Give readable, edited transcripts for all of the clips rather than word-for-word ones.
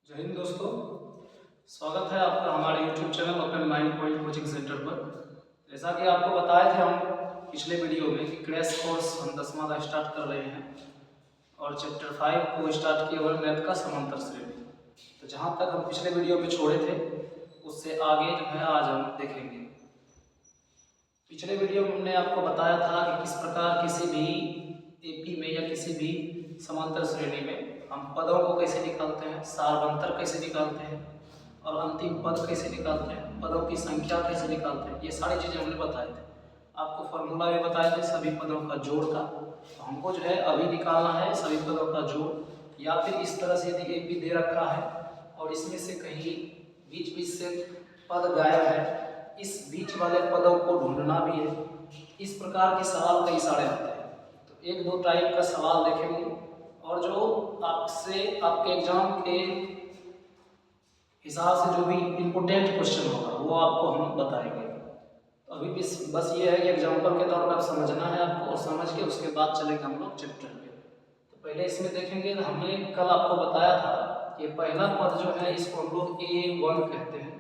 जय हिंद दोस्तों, स्वागत है आपका हमारे YouTube channel open mind point coaching centre पर। जैसा कि आपको बताए थे हम पिछले वीडियो में कि क्रैश कोर्स हम 10वां का स्टार्ट कर रहे हैं और चैप्टर 5 को स्टार्ट किया हुआ मैथ का समांतर श्रेणी। तो जहां तक हम पिछले वीडियो में छोड़े थे उससे आगे जो है आज हम देखेंगे। पिछले वीडियो में हमने आपको बताया था कि किस प्रकार किसी भी AP में या किसी भी समांतर श्रेणी में हम पदों को कैसे निकालते हैं, सारवंतर कैसे निकालते हैं और अंतिम पद कैसे निकालते हैं, पदों की संख्या कैसे निकालते हैं, ये सारी चीज़ें हमने बताए थे। आपको फॉर्मूला भी बताए थे सभी पदों का जोड़ का। तो हमको जो है अभी निकालना है सभी पदों का जोड़, या फिर इस तरह से यदि AP दे रखा है और इसमें से कहीं बीच बीच से पद गायब है, इस बीच वाले पदों को ढूंढना भी है। इस प्रकार के सवाल कई सारे आते हैं। तो एक दो टाइप का सवाल देखेंगे और जो आपसे आपके एग्जाम के हिसाब से जो भी इम्पोर्टेंट क्वेश्चन होगा वो आपको हम बताएंगे। तो अभी बस ये है कि एग्जाम्पल के तौर पर समझना है आपको, और समझ के उसके बाद चलेंगे हम लोग चैप्टर पे। तो पहले इसमें देखेंगे, हमने कल आपको बताया था कि पहला पद जो है इसको हम लोग A1 कहते हैं,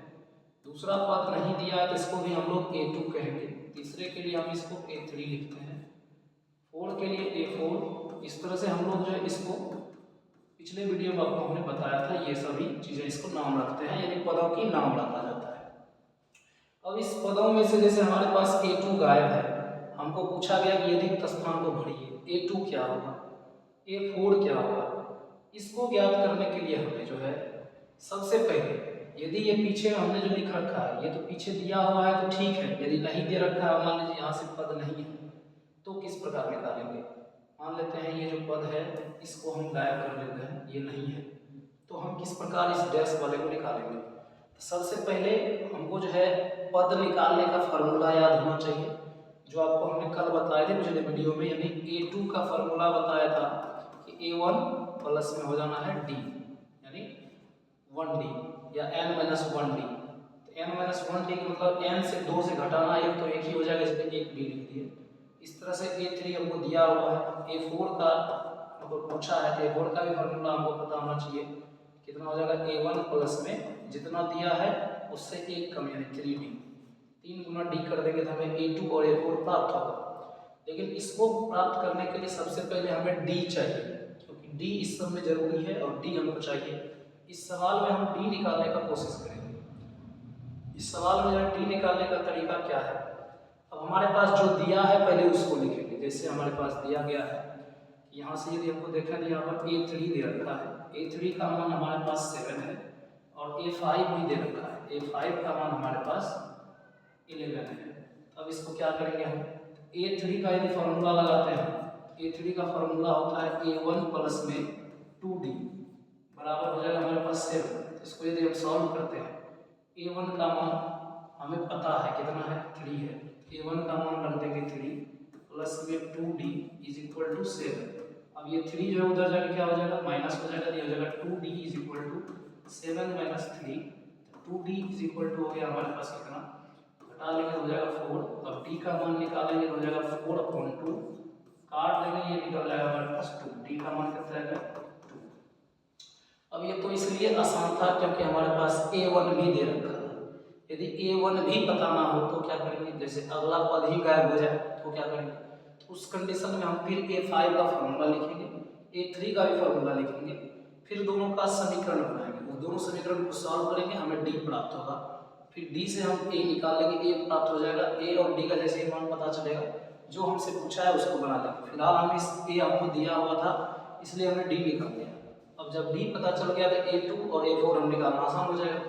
दूसरा पद नहीं दिया है तो इसको भी हम लोग A2 कहेंगे, तीसरे के लिए हम इसको A3 लिखते हैं, 4 के लिए A4। इस तरह से हम लोग जो है इसको पिछले वीडियो में आपको हमने बताया था, ये सभी चीज़ें इसको नाम रखते हैं, यानी पदों की नाम रखा जाता है। अब इस पदों में से जैसे हमारे पास A2 गायब है, हमको पूछा गया कि यदि स्थान को भरिए, A2 क्या होगा, A4 क्या होगा। इसको ज्ञात करने के लिए हमें जो है सबसे पहले, यदि ये पीछे हमने जो लिख रखा है ये तो पीछे दिया हुआ है तो ठीक है, यदि नहीं दे रखा है, मान लीजिए यहाँ से पद नहीं है, तो किस प्रकार निकालेंगे। मान लेते हैं ये जो पद है इसको हम गायब कर लेते हैं, ये नहीं है, तो हम किस प्रकार इस डैश वाले को निकालेंगे। तो सबसे पहले हमको जो है पद निकालने का फार्मूला याद होना चाहिए, जो आपको हमने कल बताए थे पिछले वीडियो में, यानी A2 का फार्मूला बताया था कि A1 प्लस में हो जाना है D, यानी 1D या n-1D। तो n-1D का मतलब n से 2 से घटाना, एक तो एक ही हो जाएगा, इसमें एक D लिख दिए। इस तरह से A3 हमको दिया हुआ है, A4 का हमको पूछा है तो A4 का भी फार्मूला हमको पता होना चाहिए। कितना हो जाएगा, A1 प्लस में जितना दिया है उससे एक कम, यानी 3D, 3 गुना D कर देंगे तो हमें A2 और A4 प्राप्त होगा। लेकिन इसको प्राप्त करने के लिए सबसे पहले हमें D चाहिए, क्योंकि D इस सब में जरूरी है और D हमको चाहिए। इस सवाल में हम D निकालने का कोशिश करेंगे। इस सवाल में जो D निकालने का तरीका क्या है, अब हमारे पास जो दिया है पहले उसको लिखेंगे। जैसे हमारे पास दिया गया है, यहाँ से यदि हमको देखा तो यहाँ पर A3 दे रखा है, A3 का मान हमारे पास 7 है, और A5 भी दे रखा है, A5 का मान हमारे पास 11 है। अब इसको क्या करेंगे हम, A3 का यदि फार्मूला लगाते हैं, A3 का फार्मूला होता है A1 प्लस में 2D बराबर हो जाएगा हमारे पास 7। तो इसको यदि हम सॉल्व करते हैं, A1 का मान हमें पता है कितना है, 3 है, A1 का मान रख देंगे 3 प्लस में 2D इज इक्वल टू 7। अब ये 3 जो है उधर जाकर क्या हो जाएगा, माइनस हो जाएगा, ये हो जाएगा 2D is equal to 7 minus 3। 2D is equal to हो गया हमारे पास कितना, घटा लेंगे तो हो जाएगा 4। अब D का मान निकालेंगे तो हो जाएगा 4/2, काट देंगे ये निकल जाएगा हमारे पास 2, D का मान कितना आएगा 2। अब ये तो इसलिए आसान था क्योंकि हमारे पास A1 भी दे रखा है। यदि A1 भी पता ना हो तो क्या करेंगे, जैसे अगला पद ही गायब हो जाए तो क्या करेंगे, तो उस कंडीशन में हम फिर A5 का फार्मूला लिखेंगे, A3 का भी फार्मूला लिखेंगे, फिर दोनों का समीकरण बनाएंगे, उस दोनों समीकरण को सॉल्व करेंगे, हमें D प्राप्त होगा। फिर D से हम A निकाल लेंगे, A प्राप्त हो जाएगा, A और D का जैसे ही मान पता चलेगा जो हमसे पूछा है उसको बना लेंगे। फिलहाल हम इस A हमको दिया हुआ था इसलिए हमने D निकाल लिया। अब जब D पता चल गया तो A2 और A4 हम निकालना आसान हो जाएगा।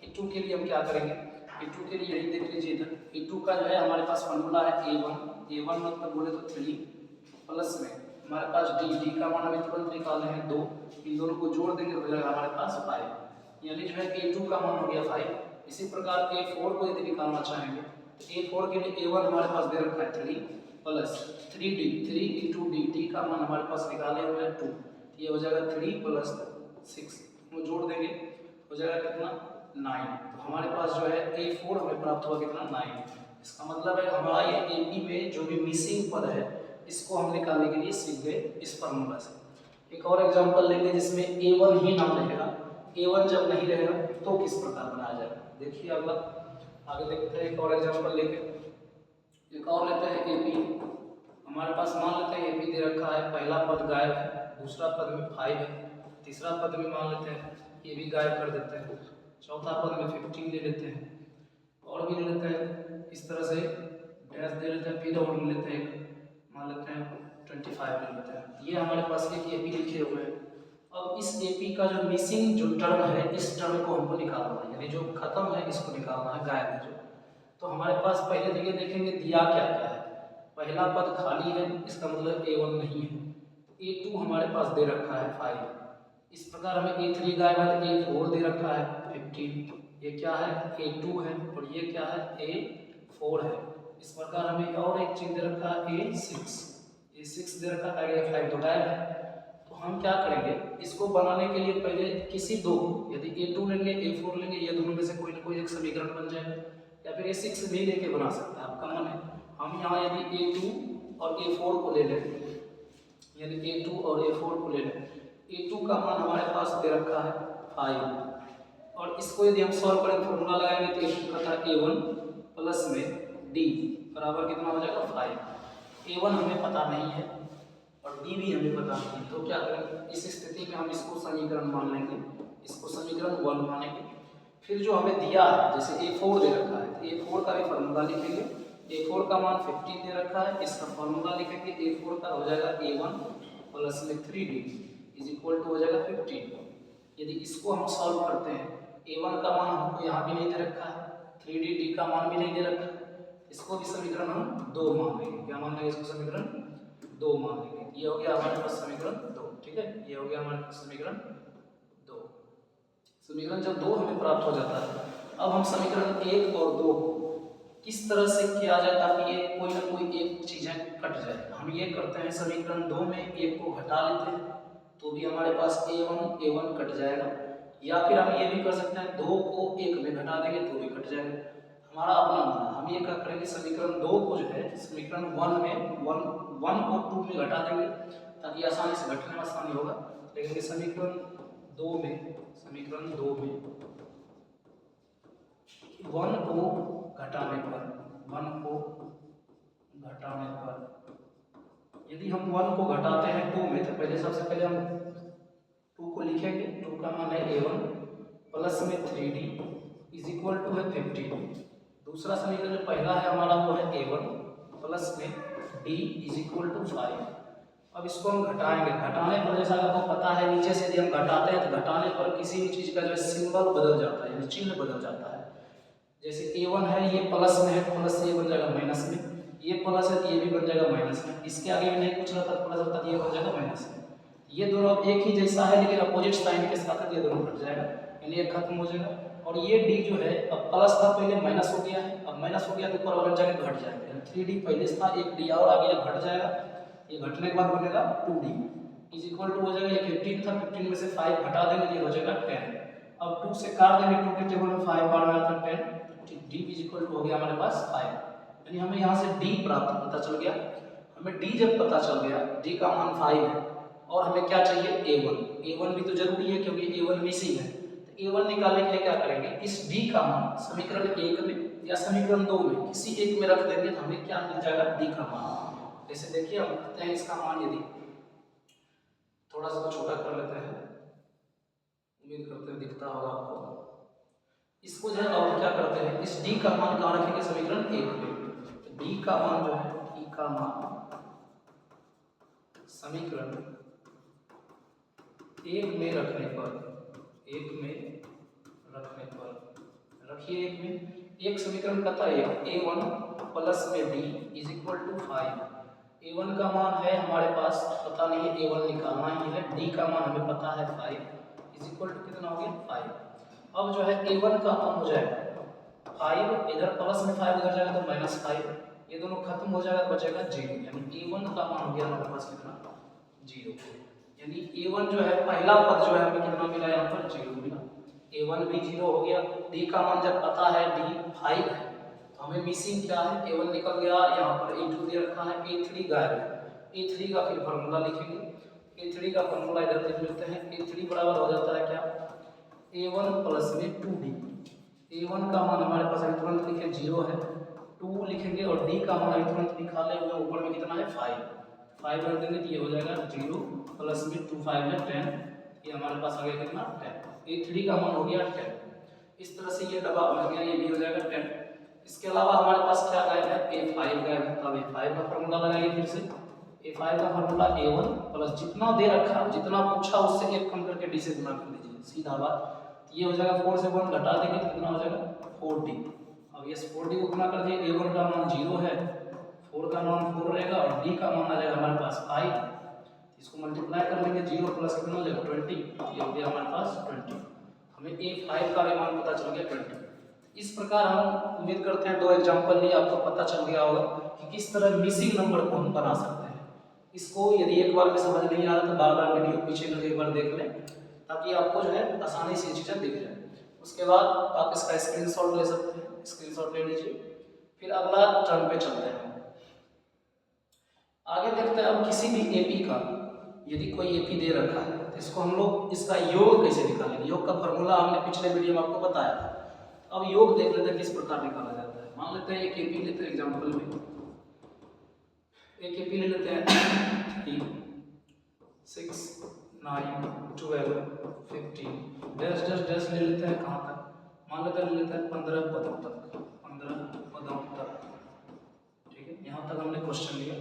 A2 के लिए हम क्या करेंगे, A2 के लिए यही देख लीजिए इधर, A2 का जो है हमारे पास फार्मूला है A1 मतलब बोले तो 3 प्लस में हमारे पास D का मान अभी तुरंत निकाल रहे हैं 2, इन दोनों को जोड़ देंगे तो हो जाएगा हमारे पास 5, यानी जो है A2 का मान हो गया 5। इसी प्रकार A4 को यदि निकालना चाहेंगे तो A4 के लिए A1 हमारे पास दे रखा है 3 प्लस 3D, 3 इंटू D का मान हमारे पास निकाले हुए हैं 2, ये हो जाएगा 3 प्लस 6, वो जोड़ देंगे हो जाएगा कितना 9। तो हमारे पास जो है A4 हमें प्राप्त हुआ कितना 9। इसका मतलब है हमारा ये AP में जो भी मिसिंग पद है इसको हम निकालने के लिए सीख गए इस फार्मूला से। एक और एग्जांपल लेंगे जिसमें A1 ही नाम रहेगा, A1 जब नहीं रहेगा तो किस प्रकार बनाया जाएगा। देखिए अगला आगे देखते हैं एक और एग्जांपल लेके, एक और लेते हैं AP। हमारे पास मान लेते हैं AP दे रखा है, पहला पद गायब है, दूसरा पद में 5 है, तीसरा पद में मान लेते हैं ये भी गायब कर देते हैं, चौथा पद में 15 ले लेते हैं, और भी ले लेते हैं इस तरह से डैश दे लेते हैं, फिर और ले लेते हैं मान लेते हैं 25 ले लेते हैं। ये हमारे पास एक AP लिखे हुए हैं। अब इस AP का जो मिसिंग जो टर्म है, इस टर्म को हमको निकालना है, यानी जो खत्म है इसको निकालना है, गायब है जो। तो हमारे पास पहले देखिए देखेंगे दिया क्या क्या है। पहला पद खाली है, इसका मतलब A1 नहीं है। A2 हमारे पास दे रखा है 5, इस प्रकार हमें A3 गायब है, A4 दे रखा है 15, ये क्या है A2 है, और ये क्या है A4 है। इस प्रकार हमें और एक चीज दे रखा है A6 दे रखा है, 5 तो गायब है। तो हम क्या करेंगे, इसको बनाने के लिए पहले किसी दो, यदि A2 लेंगे A4 लेंगे, ये दोनों में से कोई ना कोई एक समीकरण बन जाएगा, या फिर A6 भी लेके बना सकते हैं, आपका मन है। हम यहाँ यदि A2 और A4 को ले लें, यानी A2 और A4 को ले लें, A2 का मान हमारे पास दे रखा है 5, और इसको यदि हम सॉल्व करें फॉर्मूला लगाएंगे तो A2 का था A1 प्लस में D बराबर कितना हो जाएगा 5। A1 हमें पता नहीं है और D भी हमें पता नहीं है, तो क्या करेंगे इस स्थिति में हम इसको समीकरण मान लेंगे, इसको समीकरण 1 मानेंगे। फिर जो हमें दिया है जैसे A4 दे रखा है, तो A4 का भी फॉर्मूला लिखेंगे, A4 का मान 15 दे रखा है, इसका फॉर्मूला लिखेंगे, A4 का हो जाएगा A1 प्लस में 3D इज इक्वल टू हो जाएगा 15। यदि इसको हम सॉल्व करते हैं, A1 का मान हमको यहाँ भी नहीं दे रखा है, 3D का मान भी नहीं दे रखा है, इसको भी समीकरण हम 2 मान लेंगे। क्या मान लेंगे इसको, समीकरण 2 मान लेंगे। ये हो गया हमारे पास समीकरण 2, ठीक है, ये हो गया हमारे पास समीकरण 2। समीकरण जब 2 हमें प्राप्त हो जाता है, अब हम समीकरण 1 और 2 किस तरह से किया जाए ताकि ये कोई ना कोई एक चीजें कट जाए। हम ये करते हैं समीकरण 2 में 1 को घटा लेते हैं, तो भी हमारे पास A1 कट जाएगा, या फिर हम ये भी कर सकते हैं 2 को 1 में घटा देंगे तो भी कट जाएगा, हमारा अपना माना। हम ये क्या करेंगे, समीकरण 2 को जो है समीकरण 1 में 1 को 2 में घटा देंगे ताकि आसानी से घटने में आसानी होगा। लेकिन समीकरण 2 में 1 को घटाने पर यदि हम 1 को घटाते हैं 2 में, तो पहले सबसे पहले हम 2 को लिखेंगे, 2 का मान है A1 प्लस में 3D इज इक्वल टू है 15। दूसरा समीकरण जो पहला है हमारा वो है A1 प्लस में D इज इक्वल टू 5। अब इसको हम घटाएंगे, घटाने पर जैसा आपको पता है नीचे से यदि हम घटाते हैं तो घटाने पर किसी भी चीज़ का जो है सिंबल बदल जाता है, यानी चिन्ह बदल जाता है। जैसे A1 है ये प्लस में है, प्लस से ये बन जाएगा माइनस में, ये प्लस है तो ये भी बन जाएगा माइनस में, इसके आगे भी नहीं कुछ रहता प्लस रहता तो ये बन जाएगा माइनस में। ये दोनों अब एक ही जैसा है लेकिन अपोजिट साइन के साथ ये दोनों कट जाएगा, यानी ये खत्म हो जाएगा। और ये D जो है अब प्लस था पहले माइनस हो गया है, अब माइनस हो गया तो ऊपर वाला जगह घट जाएगा, यानी 3D पहले था, एक D और आ गया घट जाएगा, ये घटने के बाद बनेगा 2D इज इक्वल टू हो जाएगा, ये 15 था, 15 में से 5 घटा देंगे तो ये हो जाएगा 10। अब 2 से काट देंगे, 2 के टेबल में 5 बार में आता है 10, D इज इक्वल टू हो गया हमारे पास 5, यानी हमें यहाँ से D प्राप्त पता चल गया। हमें D जब पता चल गया, D का मान 5 है और हमें क्या चाहिए A1 भी तो जरूरी है क्योंकि A1 मिसिंग है, तो A1 निकालने के लिए क्या करेंगे, इस D का मान समीकरण 1 में या समीकरण 2 में किसी एक में रख देंगे तो हमें क्या मिल जाएगा D का मान। जैसे देखिए हम करते हैं इसका मान, यदि थोड़ा सा छोटा कर लेते हैं, उम्मीद करते हैं दिखता होगा आपको। इसको जो है और क्या करते हैं, इस D का मान कहाँ रखेंगे, समीकरण 1 में। तो D का मान जो है, D का मान समीकरण 1 में रखने पर रखिए 1 में, एक समीकरण का था A1 प्लस में D is equal to 5। A1 का मान है हमारे पास पता नहीं है, A1 निकालना ही है, D का मान हमें पता है 5 इज इक्वल टू कितना हो गया 5। अब जो है A1 का मान हो जाएगा 5, इधर प्लस में 5 उधर जाएगा तो माइनस 5, ये दोनों खत्म हो जाएगा, बचेगा 0, यानी A1 का मान हो गया हमारे पास कितना 0, यानी A1 जो है पहला पद जो है हमें कितना मिला यहाँ पर 0 मिला, A1 भी 0 हो गया। D का मान जब पता है D 5 है तो हमें मिसिंग क्या है, A1 निकल गया, यहाँ पर A2 दे रखा है, A3 गायब है, A3 का फिर फॉर्मूला लिखेंगे, A3 का फॉर्मूला इधर देख लेते हैं, A3 बराबर हो जाता है क्या A1 प्लस में 2D। A1 का मान हमारे पास अभी तुरंत लिखे 0 है, 2 लिखेंगे और D का मान अभी तुरंत निकाले हुए ऊपर में कितना है 5 रख देंगे तो ये हो जाएगा 0 प्लस में 2 5 है 10, ये हमारे पास आ गया कितना 10। A3 का मान हो गया 10। इस तरह से ये डब्बा बन गया, ये भी हो जाएगा 10। इसके अलावा हमारे पास क्या गायब है, A5 गायब है। अब A5 का फॉर्मूला लगाइए फिर से। A5 का फॉर्मूला A1 प्लस जितना दे रखा जितना पूछा उससे एक कम करके D से गुणा कर दीजिए, सीधा बात। ये हो जाएगा 4 से 1 घटा देंगे तो कितना हो जाएगा 4D। अब ये 4D को गुणा कर दिए, A1 का मान 0 है, 4 का मान 4 रहेगा और D का मान आ जाएगा हमारे पास 5। इसको मल्टीप्लाई कर लेंगे, 0 प्लस कितना हो जाएगा 20, ये हो गया हमारे पास 20। हमें A5 का मान पता चल गया 20। इस प्रकार हम उम्मीद करते हैं 2 एग्जांपल लिए आपको पता चल गया होगा कि किस तरह मिसिंग नंबर को हम बना सकते हैं। इसको यदि एक बार में समझ नहीं आ रहा तो बार बार वीडियो पीछे करके एक बार देख लें ताकि आपको जो है आसानी से चीज़ें दिख जाए। उसके बाद आप इसका स्क्रीनशॉट ले सकते हैं, स्क्रीनशॉट ले लीजिए। फिर अगला टर्म पे चलते हैं, आगे देखते हैं। अब किसी भी एपी का यदि कोई एपी दे रखा है तो इसको हम लोग इसका योग कैसे निकालेंगे। योग का फॉर्मूला हमने पिछले वीडियो में आपको बताया था। अब योग देख लेते हैं किस प्रकार निकाला जाता है। मान लेते हैं एक एपी लेते हैं, एग्जांपल में एक एपी ले लेते हैं 3 6 9 12 15 डैश डैश डैश ले लेते हैं कहाँ तक, मान लेते हैं ले लेते हैं 15 पदों तक, 15 पदों तक। ठीक है, यहाँ तक हमने क्वेश्चन लिया।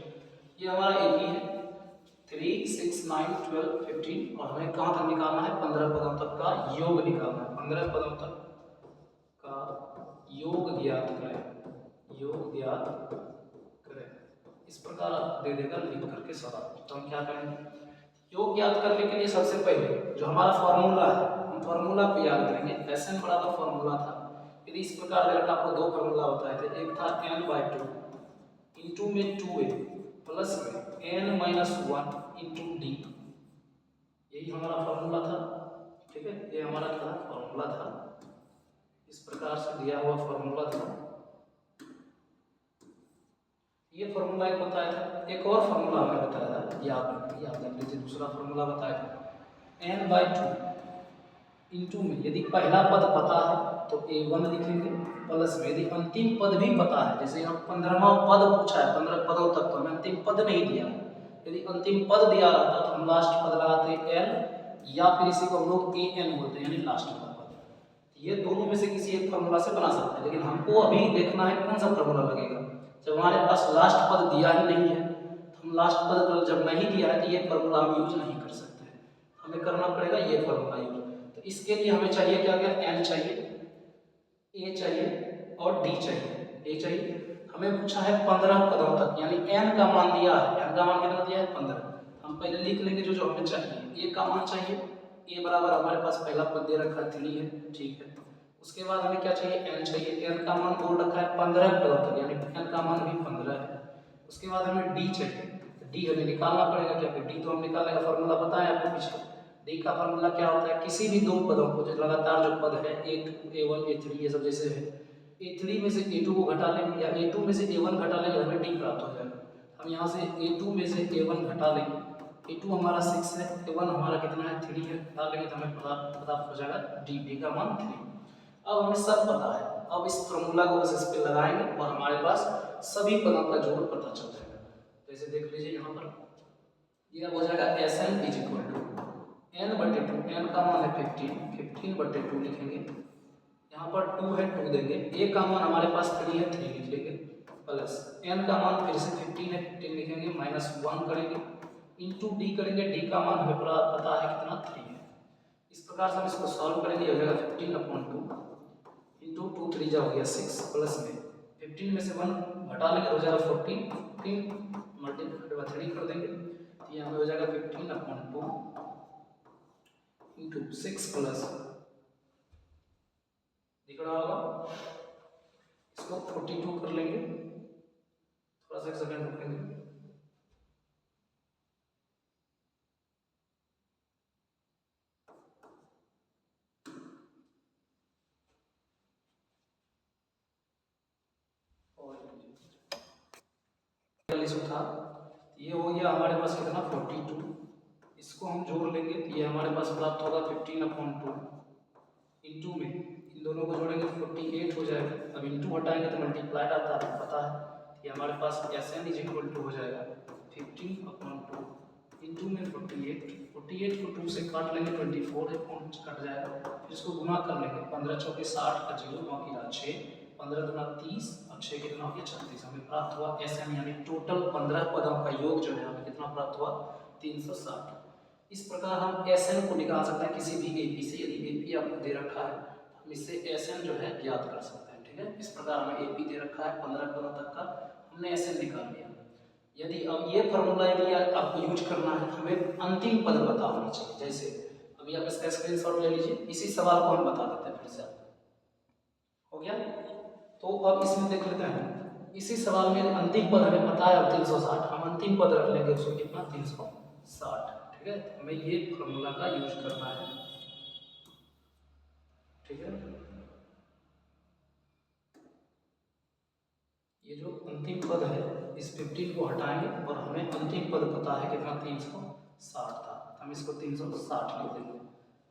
ये हमारा एपी है 3 6 9 12 15 और हमें कहाँ तक निकालना है 15 पदों तक का योग निकालना है। 15 पदों तक का योग ज्ञात करें, योग ज्ञात करें। इस प्रकार आप दे देगा लिख करके सवाल। तो हम क्या करेंगे, योग ज्ञात करने के लिए सबसे पहले जो हमारा फॉर्मूला है हम फॉर्मूला को याद करेंगे। Sn बराबर फॉर्मूला था, यदि इस प्रकार दे रखा आपको 2 फॉर्मूला बताए थे, एक था n/2 इंटू में 2a प्लस में n-1 इंटू d, यही हमारा फॉर्मूला था। ठीक है, ये हमारा क्या फॉर्मूला था, इस प्रकार से दिया हुआ फॉर्मूला था। ये फॉर्मूला एक बताया था, एक और फॉर्मूला हमने बताया था, याद रख लीजिए। दूसरा फॉर्मूला बताया था n/2 इंटू में यदि पहला पद पता है तो a1 लिखेंगे प्लस में यदि अंतिम पद भी पता है, जैसे यहाँ 15वां पद पूछा है 15 पदों तक, तो हमें अंतिम पद नहीं दिया। यदि अंतिम पद दिया रहता तो हम लास्ट पद लगाते l या फिर इसी को हम लोग an बोलते हैं, यानी लास्ट का पद। ये दोनों में से किसी एक फॉर्मूला से बना सकते हैं, लेकिन हमको अभी देखना है कौन सा फॉर्मूला लगेगा। जब हमारे पास लास्ट पद दिया ही नहीं है तो हम लास्ट पद जब नहीं दिया है तो ये फॉर्मूला हम यूज नहीं कर सकते हैं, हमें करना पड़ेगा ये फॉर्मूला यूज। तो इसके लिए हमें चाहिए क्या क्या, n चाहिए, a चाहिए और d चाहिए। a चाहिए, हमें पूछा है 15 पदों तक, यानी n का मान दिया है, n का मान कितना दिया है 15। हम पहले लिख लेंगे जो हमें चाहिए। a का मान चाहिए, a बराबर हमारे पास पहला पद दे रखा है 3 है, ठीक है। उसके बाद हमें क्या चाहिए, n चाहिए, n का मान बोल रखा है 15 पदों तक, यानी n का मान भी 15 है। उसके बाद हमें d चाहिए, d हमें निकालना पड़ेगा क्या, d तो हम निकालने का फॉर्मूला बताया आपको पीछे। d का फॉर्मूला क्या होता है, किसी भी 2 पदों को जो लगातार जो पद है a2 a1 a3 ये सब जैसे है, a3 में से a2 को घटा लेंगे या a2 में से a1 घटा लेंगे, हमें d प्राप्त हो जाएगा। हम यहाँ से a2 में से a1 घटा लेंगे, a2 हमारा 6 है, a1 हमारा कितना है 3 है, घटा लेंगे तो हमें पता हो जाएगा d का मान 3। अब हमें सब पता है, अब इस फॉर्मूला को बस इस पे लगाएंगे और हमारे पास सभी पदों का जोड़ पता चल जाएगा। तो इसे देख लीजिए, यहाँ पर ये अब हो जाएगा Sn = n/2, n का मान है 15, 15/2 लिखेंगे। यहाँ पर 2 है 2 देंगे, a का मान हमारे पास 3 है 3 लिख लेंगे, प्लस n का मान फिर से 15 है 15 लिखेंगे, -1 करेंगे इंटू d करेंगे, d का मान हमें पता है कितना 3 है। इस प्रकार से हम इसको सॉल्व करेंगे, हो जाएगा 15/2 इंटू 2 3 जा हो गया 6, प्लस में 15 में से 1 घटा लेंगे हो जाएगा 14, 15 मल्टीप्लाई बाय 3 कर देंगे तो यहाँ हो जाएगा 15/2 इंटू 6 प्लस, दिख रहा होगा, इसको 42 कर लेंगे, थोड़ा सा एक सेकंड रुकेंगे। था ये हो गया हमारे पास कितना 42, इसको हम जोड़ लेंगे तो ये हमारे पास प्राप्त होगा 15/2 इंटू में इन दोनों को जोड़ेंगे 48 हो जाएगा। अब इंटू हटाएंगे तो मल्टीप्लाइड आता है, पता है। ये हमारे पास Sn इज इक्वल टू हो जाएगा 15/2 इंटू में 48 को 2 से काट लेंगे 24 कट जाएगा, फिर इसको गुना कर लेंगे 15 चौके 60 का 0 बाकी रहा 6, 15 दूना 30 और 6 कितना हो गया 36। हमें प्राप्त हुआ Sn यानी टोटल 15 पदों का योग जो है हमें कितना प्राप्त हुआ 360। इस प्रकार हम Sn को निकाल सकते हैं किसी भी AP से। यदि AP आपको दे रखा है तो हम इससे Sn जो है ज्ञात कर सकते हैं, ठीक है। इस प्रकार हमें AP दे रखा है 15 पदों तक का, हमने Sn निकाल लिया। यदि अब ये फॉर्मूला यदि आपको यूज करना है हमें अंतिम पद पता होना चाहिए। जैसे अभी आप इसका स्क्रीनशॉट ले लीजिए, इसी सवाल को हम बता देते हैं फिर से आपको। हो गया? तो अब इसमें देख लेते हैं, इसी सवाल में अंतिम पद हमें पता है 360, हम अंतिम पद रख लेंगे उसको कितना 360, ठीक है। हमें ये फॉर्मूला का यूज करना है, ठीक है। ये जो अंतिम पद है इस 15 को हटाएंगे और हमें अंतिम पद पता है कितना 360 था, हम इसको 360 लिख देंगे।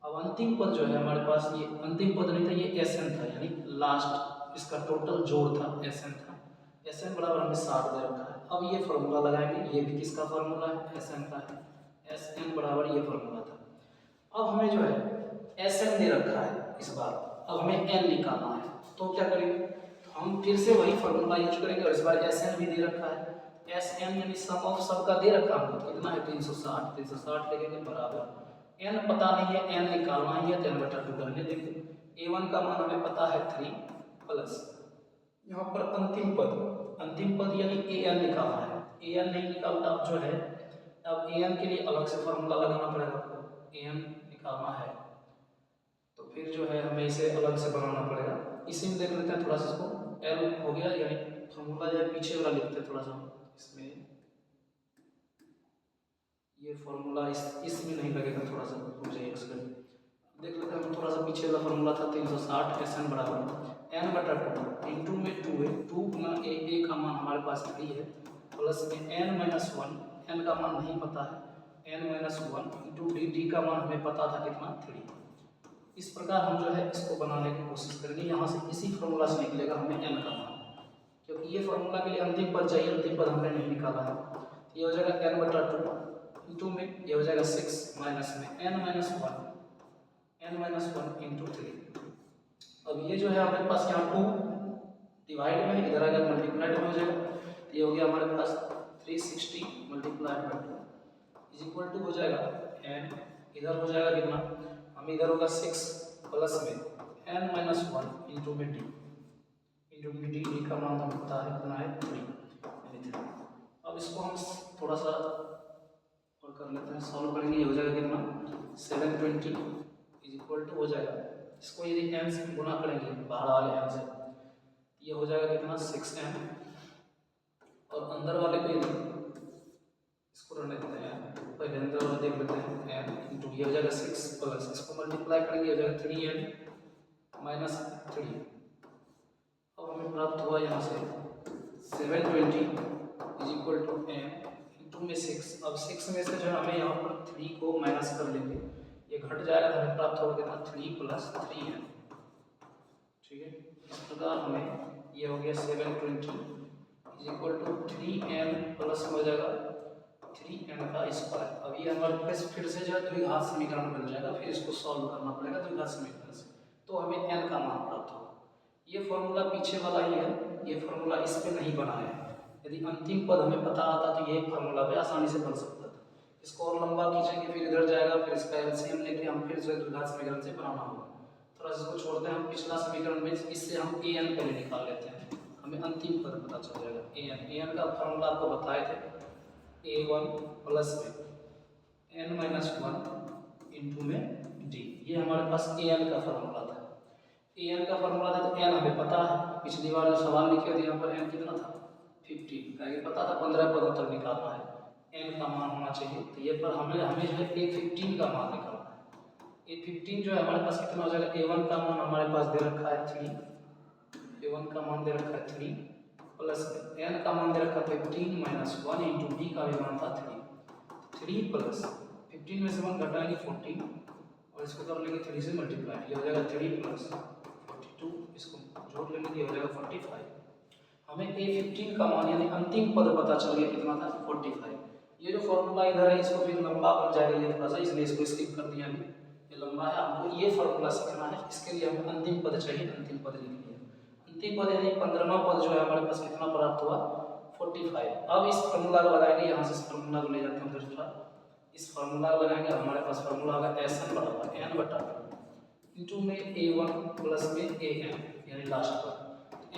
अब अंतिम पद जो है हमारे पास, ये अंतिम पद नहीं था, ये Sn था, यानी लास्ट इसका टोटल जोड़ था Sn था। Sn बराबर हमें 60 दे रखा है। अब ये फॉर्मूला लगाएंगे, ये भी किसका फॉर्मूला है Sn का है, Sn बराबर ये फॉर्मूला था। अब हमें जो है Sn दे रखा है इस बार, अब हमें n निकालना है, तो क्या करेंगे, हम फिर से वही फॉर्मूला यूज करेंगे और इस बार Sn भी दे रखा है। Sn यानी सम ऑफ सब का दे रखा हमको, कितना है 360 लिखेंगे बराबर n पता नहीं है, n निकालना ही है तो n/2 करने देंगे। a1 का मान हमें पता है 3 प्लस यहाँ पर अंतिम पद यानी an निकालना है। an नहीं निकालता, अब जो है अब an के लिए अलग से फॉर्मूला लगाना पड़ेगा आपको। an निकालना है तो फिर जो है हमें इसे अलग से बनाना पड़ेगा। इसी में देख लेते हैं थोड़ा सा, इसको l हो गया, यानी फॉर्मूला जो है पीछे वाला लिखते हैं थोड़ा सा, इसमें ये फॉर्मूला इसमें नहीं लगेगा, थोड़ा सा मुझे एक सेकंड देख लेते हैं। हम थोड़ा सा पीछे वाला फॉर्मूला था 360 Sn बराबर n/2 इंटू में 2 है, 2 गुना a का मान हमारे पास 3 है, प्लस में n-1, n का मान नहीं पता है, n-1 इंटू d का मान हमें पता था कितना 3। इस प्रकार हम जो है इसको बनाने की कोशिश करेंगे, यहाँ से इसी फॉर्मूला से निकलेगा हमें n का मान, क्योंकि ये फॉर्मूला के लिए अंतिम पद चाहिए, अंतिम पद हमने नहीं निकाला है। ये हो जाएगा n/2 इंटू में ये हो जाएगा 6 माइनस में n-1 इंटू 3। अब ये जो है हमारे पास यहाँ 2 डिवाइड में, इधर अगर मल्टीप्लाइड में हो जाएगा तो ये हो गया हमारे पास 360 multiplied by 2 is equal to हो जाएगा n, इधर हो जाएगा कितना, हमें इधर होगा 6 प्लस में n-1 इंटू में d का मान हमें पता है कितना है 3। अब इसको हम थोड़ा सा और कर लेते हैं, सॉल्व करेंगे। ये हो जाएगा कितना 720 इज इक्वल टू हो जाएगा, इसको यदि n से गुना करेंगे बाहर वाले n से, ये हो जाएगा कितना 6n, और अंदर वाले को यदि इसको रख लेते हैं, पहले अंदर वाला देख लेते हैं n इंटू ये हो जाएगा 6 प्लस इसको मल्टीप्लाई करेंगे हो जाएगा 3n माइनस 3। अब हमें प्राप्त हुआ यहाँ से 720 is equal to n into में 6। अब 6 में से जो है हमें यहाँ पर 3 को माइनस कर लेंगे, ये घट जाएगा तो हमें प्राप्त होगा कितना 3 प्लस 3n, ठीक है। इस प्रकार हमें ये हो गया 720 is equal to 3n plus हो जाएगा 3n का स्क्वायर। अब ये हमारे पास फिर से जो है द्विघात समीकरण बन जाएगा, फिर इसको सॉल्व करना पड़ेगा द्विघात समीकरण से, तो हमें n का मान प्राप्त होगा। ये फॉर्मूला पीछे वाला ही है, ये फॉर्मूला इस पे नहीं बना है। यदि अंतिम पद हमें पता आता तो ये फॉर्मूला पे आसानी से बन सकता था। इसको और लंबा खींचेंगे फिर इधर जाएगा, फिर इसका एलसीएम लेके हम फिर से द्विघात समीकरण से बनाना होगा। थोड़ा सा इसको छोड़ते हैं, हम पिछला समीकरण में इससे हम an पहले निकाल लेते हैं, हमें अंतिम पद पता चल जाएगा। an का फॉर्मूला आपको बताए थे a1 प्लस में n-1 इंटू में d, ये हमारे पास an का फॉर्मूला था। an का फॉर्मूला था तो n हमें पता है, पिछली बार जो सवाल लिखे थे यहाँ पर n कितना था 15, कहेंगे पता था 15 पदों तक निकालना है, n का मान होना चाहिए, तो ये पर हमें जो है a15 का मान निकालना है। a15 जो है हमारे पास कितना हो जाएगा, a1 का मान हमारे पास दे रखा है 3, a1 का मान दे रखा है 3 प्लस n का मान दे रखा है 15 माइनस 1 इंटू d का भी मान था 3 प्लस 15 में से 1 घटाएंगे 14 और इसको कर लेंगे 3 से मल्टीप्लाई, ये हो जाएगा 3 + 42, इसको जोड़ लेंगे तो ये हो जाएगा 45। हमें A15 का मान यानी अंतिम पद पता चल गया कितना था 45। ये जो फॉर्मूला इधर है इसको फिर लंबा बन जाएगा ये थोड़ा सा, इसलिए इसको स्किप कर दिया अभी, ये लंबा है, हमको ये फॉर्मूला सीखना है, इसके लिए हमें अंतिम पद चाहिए, अंतिम पद लिख लिया। अंतिम पद यानी 15वां पद जो है हमारे पास कितना प्राप्त हुआ 45। अब इस फॉर्मूला को लगाएंगे, यहाँ से इस फॉर्मूला को ले जाते हैं उधर थोड़ा, इस फॉर्मूला को लगाएंगे, हमारे पास फॉर्मूला होगा Sn बराबर n बटा इंटू में A1 प्लस में An यानी लास्ट पर।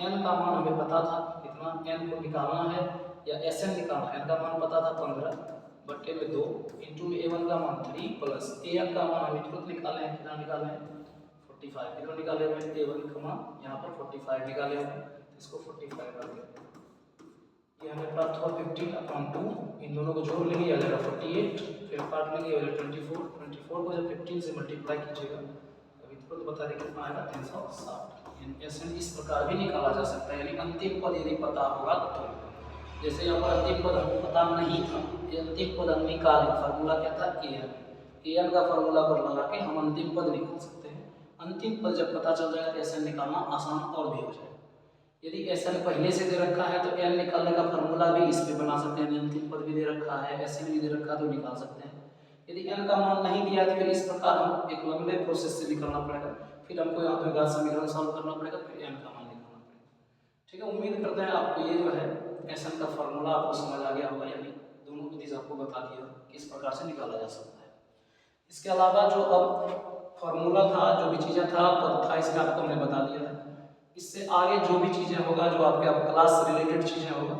n का मान हमें पता था कितना, n को निकालना है या Sn निकालना है, n का मान पता था 15 बटे में 2 इंटू में A1 का मान 3 प्लस An का मान हमें तुरंत निकाले हैं, कितना निकाले हैं 45, कितना निकाले हुए A1 का मान यहाँ पर 45 निकाले हुए, इसको 45 कर दिया, ये हमें प्राप्त हुआ 15/2, इन दोनों को जोड़ लेंगे आ जाएगा 48, फिर काट लेंगे हो जाएगा 24 को जब 15 से मल्टीप्लाई कीजिएगा अभी तुरंत बता दें कितना आएगा 360। Sn इस प्रकार भी निकाला जा सकता है, यानी अंतिम पद यदि पता होगा तो, जैसे यहाँ पर अंतिम पद हमको पता नहीं था, ये अंतिम पद हम निकाले, फार्मूला क्या था An का फार्मूला पर लगा के हम अंतिम पद निकाल सकते हैं। अंतिम पद जब पता चल जाएगा तो Sn निकालना आसान और भी हो जाएगा। यदि Sn पहले से दे रखा है तो n निकालने का फार्मूला भी इस पे बना सकते हैं, अंतिम पद भी दे रखा है, Sn भी दे रखा है तो निकाल सकते हैं। यदि n का मान नहीं दिया तो फिर इस प्रकार हम एक लंबे प्रोसेस से निकालना पड़ेगा, फिर हमको यहाँ पे घात समीकरण सॉल्व करना पड़ेगा, फिर n का मान निकालना पड़ेगा। ठीक है, उम्मीद करते हैं आपको ये जो है Sn का फार्मूला आपको समझ आ गया होगा, यानी दोनों विधि आपको बता दिया किस प्रकार से निकाला जा सकता है। इसके अलावा जो अब फार्मूला था, जो भी चीज़ें था, पद था, इसका आपको हमने बता दिया है। इससे आगे जो भी चीज़ें होगा, जो आपके आप क्लास से रिलेटेड चीज़ें होगा,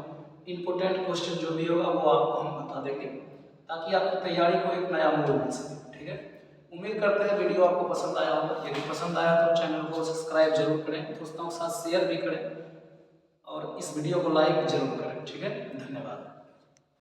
इंपोर्टेंट क्वेश्चन जो भी होगा वो आपको हम बता देंगे, ताकि आपकी तैयारी को एक नया मोड़ मिल सके। ठीक है, उम्मीद करते हैं वीडियो आपको पसंद आया होगा, यदि पसंद आया तो चैनल को सब्सक्राइब जरूर करें, दोस्तों के साथ शेयर भी करें और इस वीडियो को लाइक जरूर करें। ठीक है, धन्यवाद।